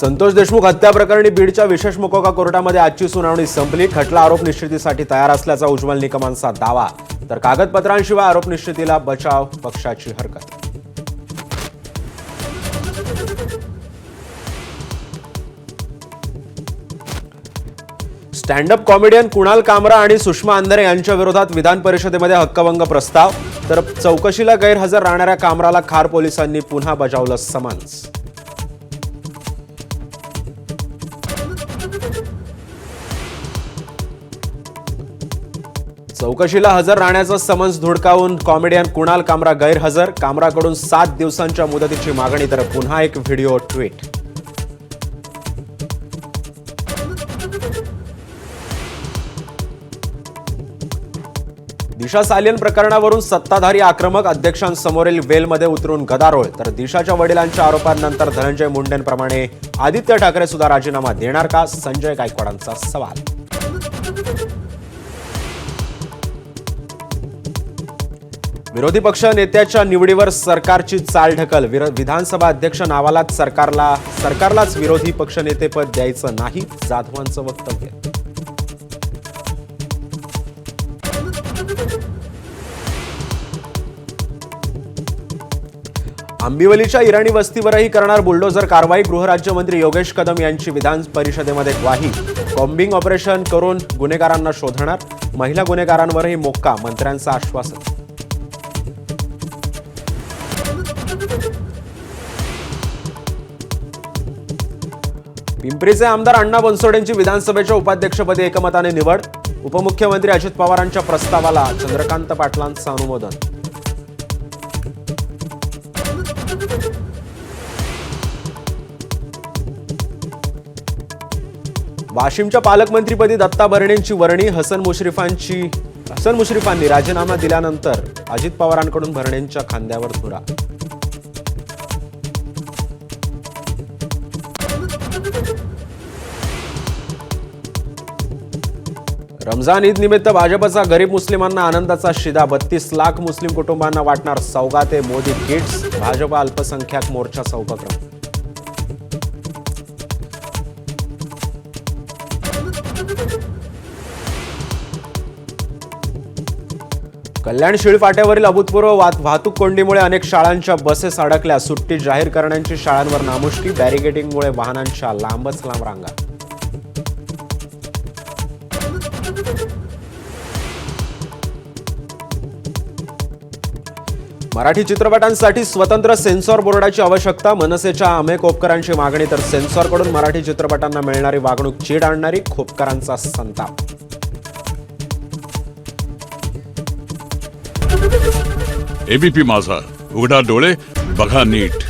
संतोष देशमुख हत्या प्रकरणी बीडच्या विशेष मोकोका कोर्टामध्ये आजची सुनावणी संपली। खटला आरोप निश्चितीसाठी तयार असल्याचा उज्ज्वल निकमांचा दावा, तर कागदपत्रांशिवाय आरोप निश्चितीला बचाव पक्षाची हरकत। स्टँडअप कॉमेडियन कुणाल कामरा आणि सुषमा अंधारे यांच्या विरोधात विधान परिषदेमध्ये हक्कभंग प्रस्ताव, तर चौकशीला गैरहजर राहणाऱ्या कामराला खार पोलिसांनी पुन्हा बजावलं समन्स। चौकशीला हजर राहण्याचं समन्स धुडकावून कॉमेडियन कुणाल कामरा गैरहजर, कामराकडून 7 दिवसांच्या मुदतीची मागणी, तर पुन्हा एक व्हिडिओ ट्विट। दिशा सालियन प्रकरणावरून सत्ताधारी आक्रमक, अध्यक्षांसमोरील वेलमध्ये उतरून गदारोळ, तर दिशाच्या वडिलांच्या आरोपांनंतर धनंजय मुंडेंप्रमाणे आदित्य ठाकरे सुद्धा राजीनामा देणार का, संजय गायकवाडांचा सवाल। विरोधी पक्ष नेत्याच्या निवडीवर सरकारची चालढकल, विधानसभा अध्यक्ष नावालाच सरकारलाच विरोधी पक्ष नेतेपद द्यायचं नाही, जाधवांचं वक्तव्य। आंबिवलीच्या इराणी वस्तीवरही करणार बुलडोझर कारवाई, गृहराज्यमंत्री योगेश कदम यांची विधान परिषदेमध्ये ग्वाही। कॉम्बिंग ऑपरेशन करून गुन्हेगारांना शोधणार, महिला गुन्हेगारांवरही मोक्का, मंत्र्यांचं आश्वासन। पिंपरीचे आमदार अण्णा बनसोडेंची विधानसभेच्या उपाध्यक्षपदी एकमताने निवड, उपमुख्यमंत्री अजित पवारांच्या प्रस्तावाला चंद्रकांत पाटलांचं अनुमोदन। वाशिमच्या पालकमंत्रीपदी दत्ता भरणेंची वर्णी, हसन मुश्रीफांनी राजीनामा दिल्यानंतर अजित पवारांकडून भरणेंच्या खांद्यावर धुरा। रमजान ईद निमित्त भाजपचा गरीब मुस्लिमांना आनंदाचा शिदा, 32 लाख मुस्लिम कुटुंबांना वाटणार सौगाते मोदी किट्स, भाजप अल्पसंख्याक मोर्चाचा उपक्रम। कल्याण शिळफाट्यावरील अभूतपूर्व वाहतूक कोंडीमुळे अनेक शाळांच्या बसेस अडकल्या, सुट्टी जाहीर करण्याची शाळांवर नामुष्की, बॅरिगेडिंगमुळे वाहनांच्या लांबच लांब रांगा। मराठी चित्रपटांसाठी स्वतंत्र सेन्सॉर बोर्डाची आवश्यकता, मनसेच्या अमेय खोपकरांची मागणी, तर सेन्सॉरकडून मराठी चित्रपटांना मिळणारी वागणूक चीड आणणारी, खोपकरांचा संताप। एबीपी माझा, उघडा डोळे बघा नीट।